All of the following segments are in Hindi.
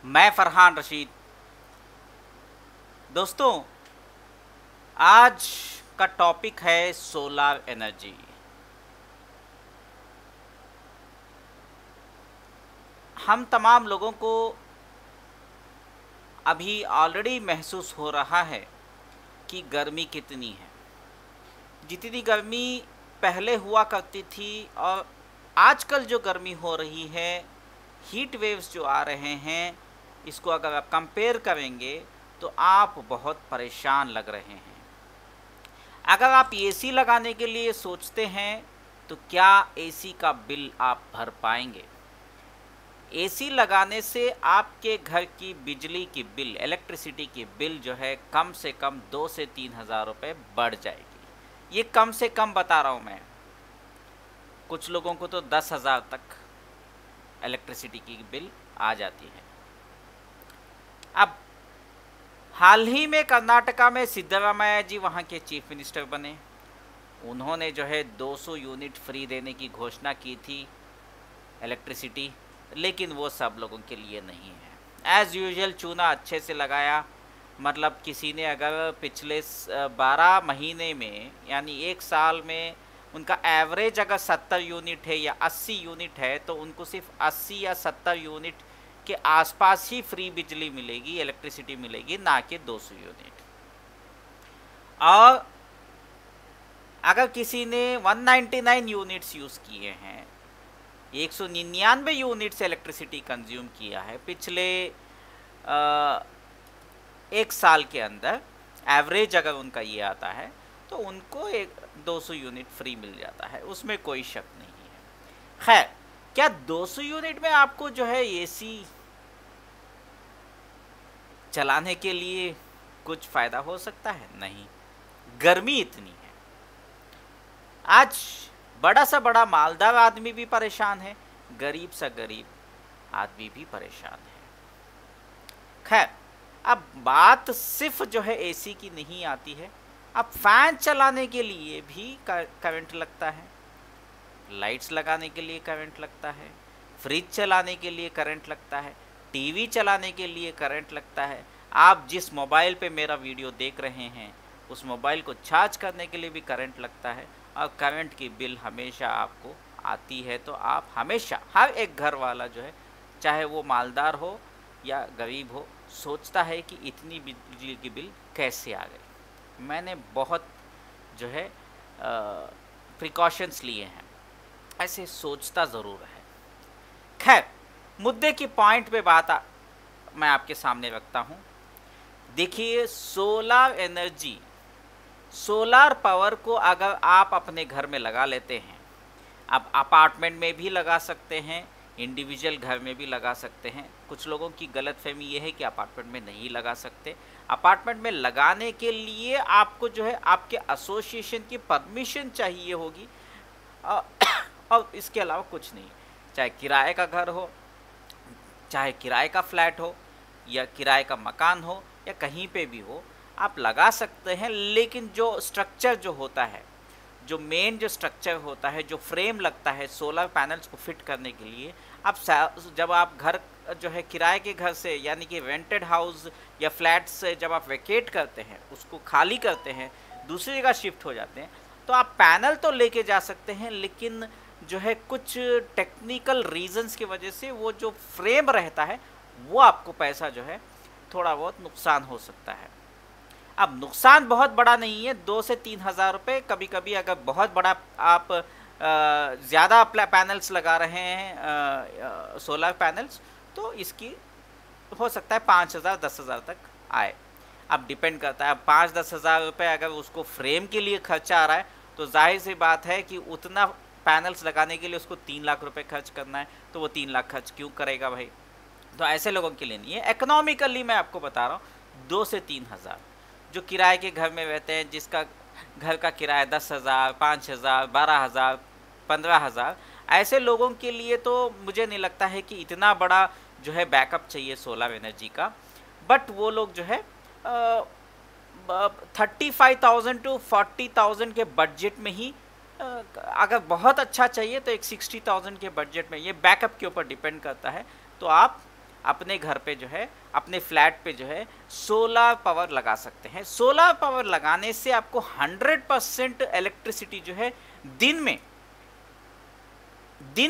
मैं फरहान रशीद। दोस्तों, आज का टॉपिक है सोलर एनर्जी। हम तमाम लोगों को अभी ऑलरेडी महसूस हो रहा है कि गर्मी कितनी है। जितनी गर्मी पहले हुआ करती थी और आजकल जो गर्मी हो रही है, हीट वेव्स जो आ रहे हैं, इसको अगर आप कंपेयर करेंगे तो आप बहुत परेशान लग रहे हैं। अगर आप एसी लगाने के लिए सोचते हैं तो क्या एसी का बिल आप भर पाएंगे? एसी लगाने से आपके घर की बिजली की बिल, इलेक्ट्रिसिटी की बिल जो है कम से कम 2 से 3 हज़ार रुपये बढ़ जाएगी। ये कम से कम बता रहा हूँ मैं। कुछ लोगों को तो 10,000 तक इलेक्ट्रिसिटी की बिल आ जाती है। अब हाल ही में कर्नाटका में सिद्धरामैया जी वहाँ के चीफ मिनिस्टर बने। उन्होंने जो है 200 यूनिट फ्री देने की घोषणा की थी इलेक्ट्रिसिटी, लेकिन वो सब लोगों के लिए नहीं है। एज़ यूजुअल चूना अच्छे से लगाया। मतलब किसी ने अगर पिछले 12 महीने में यानी एक साल में उनका एवरेज अगर 70 यूनिट है या 80 यूनिट है तो उनको सिर्फ 80 या 70 यूनिट के आसपास ही फ्री बिजली मिलेगी, इलेक्ट्रिसिटी मिलेगी, ना कि 200 यूनिट। और अगर किसी ने 199 यूनिट्स यूज़ किए हैं, 199 यूनिट्स इलेक्ट्रिसिटी कंज्यूम किया है पिछले एक साल के अंदर, एवरेज अगर उनका ये आता है तो उनको 200 यूनिट फ्री मिल जाता है, उसमें कोई शक नहीं है। खैर, क्या 200 यूनिट में आपको जो है एसी चलाने के लिए कुछ फ़ायदा हो सकता है? नहीं, गर्मी इतनी है। आज बड़ा सा बड़ा मालदार आदमी भी परेशान है, गरीब सा गरीब आदमी भी परेशान है। खैर, अब बात सिर्फ जो है एसी की नहीं आती है। अब फैन चलाने के लिए भी करंट लगता है, लाइट्स लगाने के लिए करंट लगता है, फ्रिज चलाने के लिए करंट लगता है, टीवी चलाने के लिए करंट लगता है। आप जिस मोबाइल पे मेरा वीडियो देख रहे हैं उस मोबाइल को चार्ज करने के लिए भी करंट लगता है। और करंट की बिल हमेशा आपको आती है। तो आप हमेशा, हर एक घर वाला जो है, चाहे वो मालदार हो या गरीब हो, सोचता है कि इतनी बिजली की बिल कैसे आ गई। मैंने बहुत जो है प्रिकॉशंस लिए हैं, ऐसे सोचता ज़रूर है। खैर, मुद्दे की पॉइंट पे मैं आपके सामने रखता हूँ। देखिए, सोलर एनर्जी, सोलर पावर को अगर आप अपने घर में लगा लेते हैं, अब अपार्टमेंट में भी लगा सकते हैं, इंडिविजुअल घर में भी लगा सकते हैं। कुछ लोगों की गलतफहमी ये है कि अपार्टमेंट में नहीं लगा सकते। अपार्टमेंट में लगाने के लिए आपको जो है आपके एसोसिएशन की परमिशन चाहिए होगी, और इसके अलावा कुछ नहीं। चाहे किराए का घर हो, चाहे किराए का फ्लैट हो, या किराए का मकान हो, या कहीं पे भी हो, आप लगा सकते हैं। लेकिन जो स्ट्रक्चर जो होता है, जो मेन जो स्ट्रक्चर होता है, जो फ्रेम लगता है सोलर पैनल्स को फिट करने के लिए, आप जब आप घर जो है किराए के घर से यानी कि रेंटेड हाउस या फ्लैट से जब आप वेकेट करते हैं, उसको खाली करते हैं, दूसरी जगह शिफ्ट हो जाते हैं, तो आप पैनल तो लेके जा सकते हैं, लेकिन जो है कुछ टेक्निकल रीजंस की वजह से वो जो फ्रेम रहता है वो आपको पैसा जो है थोड़ा बहुत नुकसान हो सकता है। अब नुकसान बहुत बड़ा नहीं है, 2 से 3 हज़ार रुपये। कभी कभी अगर बहुत बड़ा आप ज़्यादा पैनल्स लगा रहे हैं, सोलर पैनल्स, तो इसकी हो सकता है 5,000 10,000 तक आए। अब डिपेंड करता है, 5-10 हज़ार रुपये अगर उसको फ्रेम के लिए खर्चा आ रहा है तो जाहिर सी बात है कि उतना पैनल्स लगाने के लिए उसको 3 लाख रुपए खर्च करना है, तो वो 3 लाख खर्च क्यों करेगा भाई? तो ऐसे लोगों के लिए नहीं है। इकोनॉमिकली मैं आपको बता रहा हूँ, 2 से 3 हज़ार जो किराए के घर में रहते हैं, जिसका घर का किराया 10,000, 5,000, 12,000, 15,000, ऐसे लोगों के लिए तो मुझे नहीं लगता है कि इतना बड़ा जो है बैकअप चाहिए सोलर एनर्जी का। बट वो लोग जो है 35,000 to 40,000 के बजट में ही, अगर बहुत अच्छा चाहिए तो एक 60,000 के बजट में, ये बैकअप के ऊपर डिपेंड करता है, तो आप अपने घर पे जो है, अपने फ्लैट पे जो है सोलर पावर लगा सकते हैं। सोलर पावर लगाने से आपको 100% इलेक्ट्रिसिटी जो है दिन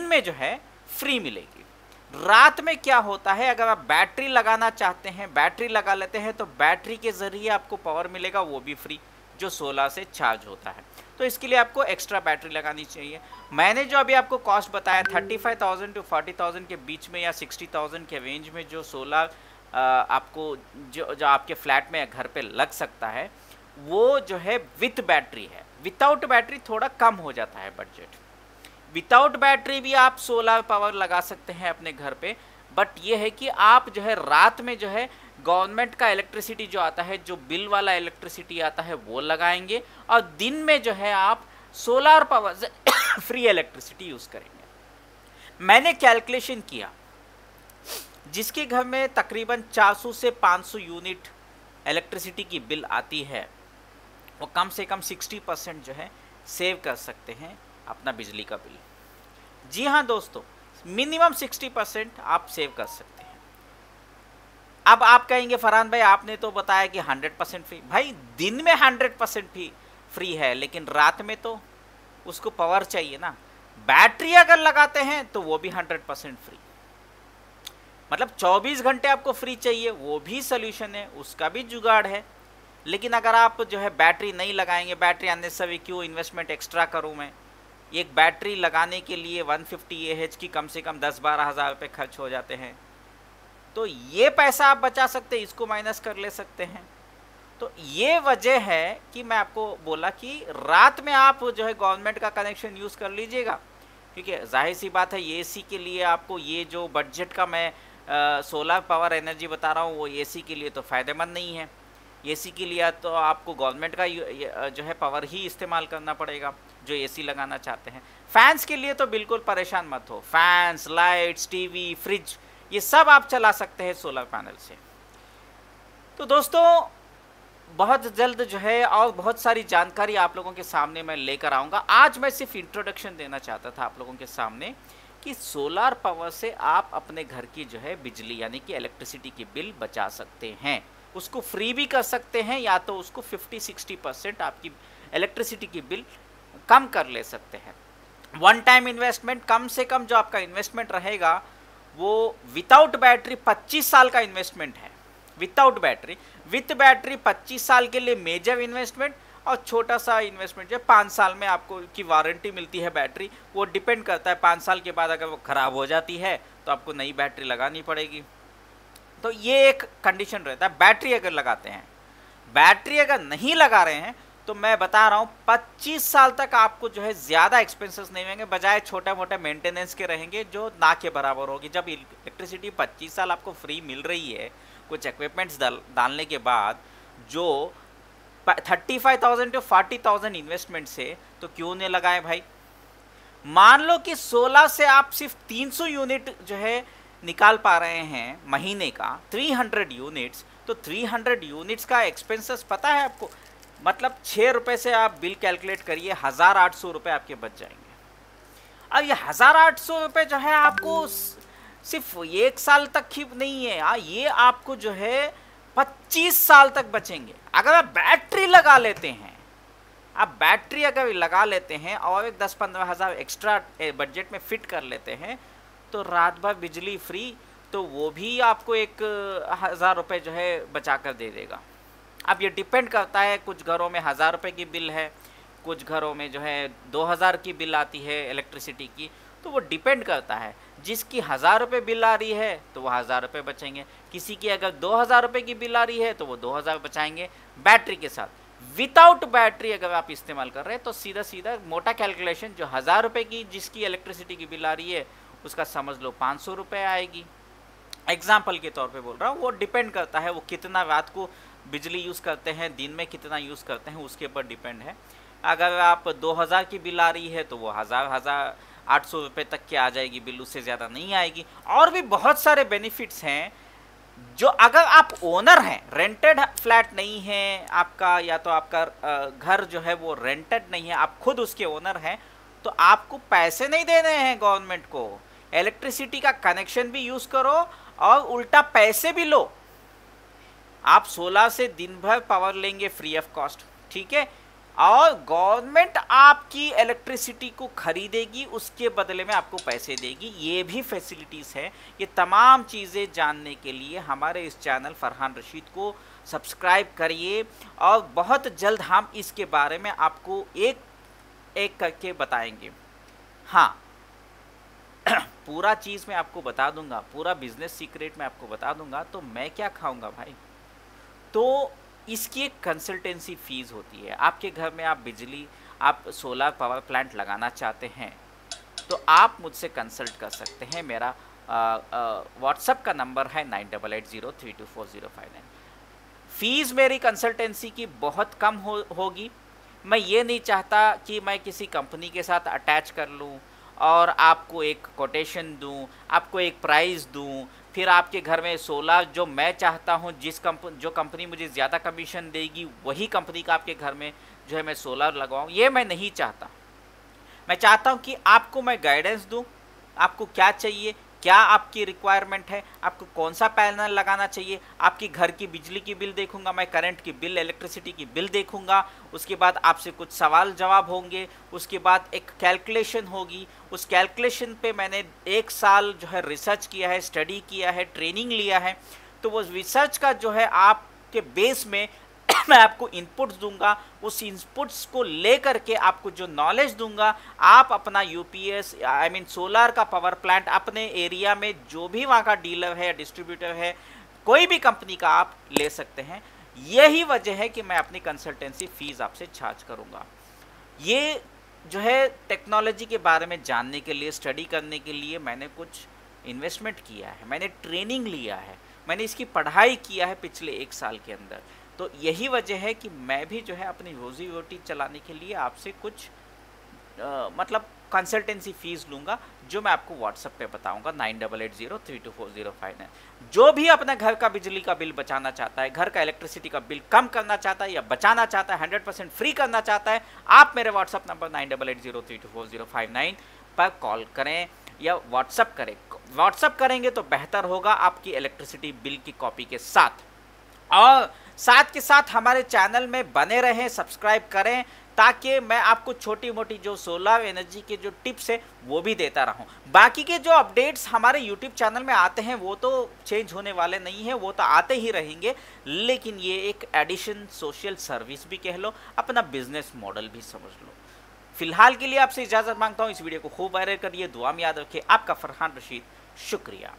में जो है फ्री मिलेगी। रात में क्या होता है, अगर आप बैटरी लगाना चाहते हैं, बैटरी लगा लेते हैं तो बैटरी के जरिए आपको पावर मिलेगा, वो भी फ्री, जो सोलर से चार्ज होता है। तो इसके लिए आपको एक्स्ट्रा बैटरी लगानी चाहिए। मैंने जो अभी आपको कॉस्ट बताया 35,000 टू 40,000 के बीच में या 60,000 के रेंज में जो सोलर आपको जो आपके फ्लैट में या घर पे लग सकता है, वो जो है विथ बैटरी है। विदाउट बैटरी थोड़ा कम हो जाता है बजट। विदाउट बैटरी भी आप सोलर पावर लगा सकते हैं अपने घर पे, बट ये है कि आप जो है रात में जो है गवर्नमेंट का इलेक्ट्रिसिटी जो आता है, जो बिल वाला इलेक्ट्रिसिटी आता है, वो लगाएंगे, और दिन में जो है आप सोलर पावर से फ्री इलेक्ट्रिसिटी यूज करेंगे। मैंने कैलकुलेशन किया, जिसके घर में तकरीबन 400 से 500 यूनिट इलेक्ट्रिसिटी की बिल आती है, वो कम से कम 60% जो है सेव कर सकते हैं अपना बिजली का बिल। जी हाँ दोस्तों, मिनिमम 60% आप सेव कर सकते हैं। अब आप कहेंगे फरहान भाई आपने तो बताया कि 100% फ्री। भाई दिन में 100% फ्री है, लेकिन रात में तो उसको पावर चाहिए ना। बैटरी अगर लगाते हैं तो वो भी 100% फ्री, मतलब 24 घंटे आपको फ्री चाहिए, वो भी सोल्यूशन है, उसका भी जुगाड़ है। लेकिन अगर आप जो है बैटरी नहीं लगाएंगे, बैटरी अननेसेसरी क्यों इन्वेस्टमेंट एक्स्ट्रा करूं मैं, एक बैटरी लगाने के लिए 150 AH की कम से कम 10-12 हज़ार रुपये खर्च हो जाते हैं। तो ये पैसा आप बचा सकते हैं, इसको माइनस कर ले सकते हैं। तो ये वजह है कि मैं आपको बोला कि रात में आप जो है गवर्नमेंट का कनेक्शन यूज़ कर लीजिएगा, क्योंकि जाहिर सी बात है एसी के लिए आपको ये जो बजट का मैं सोलर पावर एनर्जी बता रहा हूँ, वो एसी के लिए तो फ़ायदेमंद नहीं है। एसी के लिए तो आपको गवर्नमेंट का जो है पावर ही इस्तेमाल करना पड़ेगा, जो एसी लगाना चाहते हैं। फैंस के लिए तो बिल्कुल परेशान मत हो, फैंस, लाइट्स, टीवी, फ्रिज, ये सब आप चला सकते हैं सोलर पैनल से। तो दोस्तों बहुत जल्द जो है और बहुत सारी जानकारी आप लोगों के सामने मैं लेकर आऊँगा। आज मैं सिर्फ इंट्रोडक्शन देना चाहता था आप लोगों के सामने कि सोलर पावर से आप अपने घर की जो है बिजली यानी कि इलेक्ट्रिसिटी की बिल बचा सकते हैं। उसको फ्री भी कर सकते हैं, या तो उसको 50-60% आपकी इलेक्ट्रिसिटी की बिल कम कर ले सकते हैं। वन टाइम इन्वेस्टमेंट, कम से कम जो आपका इन्वेस्टमेंट रहेगा वो विदाउट बैटरी 25 साल का इन्वेस्टमेंट है। विदाउट बैटरी, विथ बैटरी 25 साल के लिए मेजर इन्वेस्टमेंट, और छोटा सा इन्वेस्टमेंट जो 5 साल में आपको की वारंटी मिलती है बैटरी। वो डिपेंड करता है, 5 साल के बाद अगर वो ख़राब हो जाती है तो आपको नई बैटरी लगानी पड़ेगी। तो ये एक कंडीशन रहता है बैटरी अगर लगाते हैं। बैटरी अगर नहीं लगा रहे हैं तो मैं बता रहा हूँ 25 साल तक आपको जो है ज़्यादा एक्सपेंसेस नहीं होंगे, बजाय छोटे मोटे मेंटेनेंस के रहेंगे जो ना के बराबर होगी। जब इलेक्ट्रिसिटी 25 साल आपको फ्री मिल रही है कुछ इक्विपमेंट्स डालने के बाद, जो 35,000 to 40,000 इन्वेस्टमेंट से, तो क्यों नहीं लगाए भाई। मान लो कि 16 से आप सिर्फ 300 यूनिट जो है निकाल पा रहे हैं महीने का, 300 यूनिट्स, तो 300 यूनिट्स का एक्सपेंसेस पता है आपको, मतलब 6 रुपये से आप बिल कैलकुलेट करिए, 1,800 रुपये आपके बच जाएंगे। अब ये 1,800 रुपये जो है आपको सिर्फ 1 साल तक ही नहीं है, ये आपको जो है 25 साल तक बचेंगे। अगर आप बैटरी लगा लेते हैं, आप बैटरी अगर लगा लेते हैं और एक 10-15 हज़ार एक्स्ट्रा बजट में फिट कर लेते हैं, तो रात भर बिजली फ्री, तो वो भी आपको 1,000 रुपये जो है बचा कर दे देगा। अब ये डिपेंड करता है, कुछ घरों में 1,000 रुपये की बिल है, कुछ घरों में जो है 2,000 की बिल आती है इलेक्ट्रिसिटी की, तो वो डिपेंड करता है। जिसकी 1,000 रुपये बिल आ रही है तो वो 1,000 रुपये बचेंगे, किसी की अगर 2,000 रुपये की बिल आ रही है तो वो 2,000 बचाएंगे बैटरी के साथ। विदाउट बैटरी अगर आप इस्तेमाल कर रहे हैं तो सीधा सीधा मोटा कैलकुलेशन, जो 1,000 रुपये की जिसकी इलेक्ट्रिसिटी की बिल आ रही है उसका समझ लो 500 रुपये आएगी। एग्जाम्पल के तौर पे बोल रहा हूँ, वो डिपेंड करता है वो कितना रात को बिजली यूज़ करते हैं, दिन में कितना यूज़ करते हैं, उसके ऊपर डिपेंड है। अगर आप 2,000 की बिल आ रही है तो वो 1,800 रुपये तक की आ जाएगी बिल, उससे ज़्यादा नहीं आएगी। और भी बहुत सारे बेनिफिट्स हैं जो, अगर आप ओनर हैं, रेंटेड फ्लैट नहीं है आपका, या तो आपका घर जो है वो रेंटेड नहीं है, आप खुद उसके ओनर हैं, तो आपको पैसे नहीं देने हैं गवर्नमेंट को। इलेक्ट्रिसिटी का कनेक्शन भी यूज़ करो और उल्टा पैसे भी लो। आप सोलर से दिन भर पावर लेंगे फ्री ऑफ कॉस्ट, ठीक है, और गवर्नमेंट आपकी इलेक्ट्रिसिटी को खरीदेगी, उसके बदले में आपको पैसे देगी। ये भी फैसिलिटीज़ है। ये तमाम चीज़ें जानने के लिए हमारे इस चैनल फरहान रशीद को सब्सक्राइब करिए, और बहुत जल्द हम इसके बारे में आपको एक एक करके बताएंगे। हाँ, पूरा चीज़ मैं आपको बता दूंगा, पूरा बिजनेस सीक्रेट मैं आपको बता दूंगा। तो मैं क्या खाऊंगा भाई? तो इसकी एक कंसल्टेंसी फीस होती है। आपके घर में आप सोलर पावर प्लांट लगाना चाहते हैं तो आप मुझसे कंसल्ट कर सकते हैं। मेरा व्हाट्सएप का नंबर है 9880324059। फीस मेरी कंसल्टेंसी की बहुत कम होगी। मैं ये नहीं चाहता कि मैं किसी कंपनी के साथ अटैच कर लूँ और आपको एक कोटेशन दूँ, आपको एक प्राइस दूँ, फिर आपके घर में सोलर जो मैं चाहता हूँ, जो कंपनी मुझे ज़्यादा कमीशन देगी वही कंपनी का आपके घर में जो है मैं सोलर लगवाऊँ। ये मैं नहीं चाहता। मैं चाहता हूँ कि आपको मैं गाइडेंस दूँ, आपको क्या चाहिए, क्या आपकी रिक्वायरमेंट है, आपको कौन सा पैनल लगाना चाहिए। आपकी घर की बिजली की बिल देखूंगा मैं, करंट की बिल, इलेक्ट्रिसिटी की बिल देखूंगा। उसके बाद आपसे कुछ सवाल जवाब होंगे, उसके बाद एक कैलकुलेशन होगी। उस कैलकुलेशन पे मैंने 1 साल जो है रिसर्च किया है, स्टडी किया है, ट्रेनिंग लिया है। तो वो रिसर्च का जो है आपके बेस में मैं आपको इनपुट्स दूंगा। उस इनपुट्स को लेकर के आपको जो नॉलेज दूंगा, आप अपना यूपीएस सोलर का पावर प्लांट अपने एरिया में जो भी वहाँ का डीलर है, डिस्ट्रीब्यूटर है, कोई भी कंपनी का आप ले सकते हैं। यही वजह है कि मैं अपनी कंसल्टेंसी फीस आपसे चार्ज करूँगा। ये जो है टेक्नोलॉजी के बारे में जानने के लिए, स्टडी करने के लिए मैंने कुछ इन्वेस्टमेंट किया है, मैंने ट्रेनिंग लिया है, मैंने इसकी पढ़ाई किया है पिछले 1 साल के अंदर। तो यही वजह है कि मैं भी जो है अपनी रोजी रोटी चलाने के लिए आपसे कुछ मतलब कंसल्टेंसी फीस लूँगा, जो मैं आपको व्हाट्सएप पे बताऊँगा 9880324059। जो भी अपने घर का बिजली का बिल बचाना चाहता है, घर का इलेक्ट्रिसिटी का बिल कम करना चाहता है या बचाना चाहता है, 100% फ्री करना चाहता है, आप मेरे व्हाट्सएप नंबर 9880324059 पर कॉल करें या व्हाट्सएप करें। व्हाट्सएप करेंगे तो बेहतर होगा, आपकी इलेक्ट्रिसिटी बिल की कॉपी के साथ। और साथ के साथ हमारे चैनल में बने रहें, सब्सक्राइब करें, ताकि मैं आपको छोटी मोटी जो सोलर एनर्जी के जो टिप्स है वो भी देता रहूं। बाकी के जो अपडेट्स हमारे यूट्यूब चैनल में आते हैं वो तो चेंज होने वाले नहीं हैं, वो तो आते ही रहेंगे। लेकिन ये एक एडिशन, सोशल सर्विस भी कह लो, अपना बिजनेस मॉडल भी समझ लो। फिलहाल के लिए आपसे इजाज़त मांगता हूँ। इस वीडियो को खूब वायरल करिए, दुआ में याद रखिए। आपका फरहान रशीद, शुक्रिया।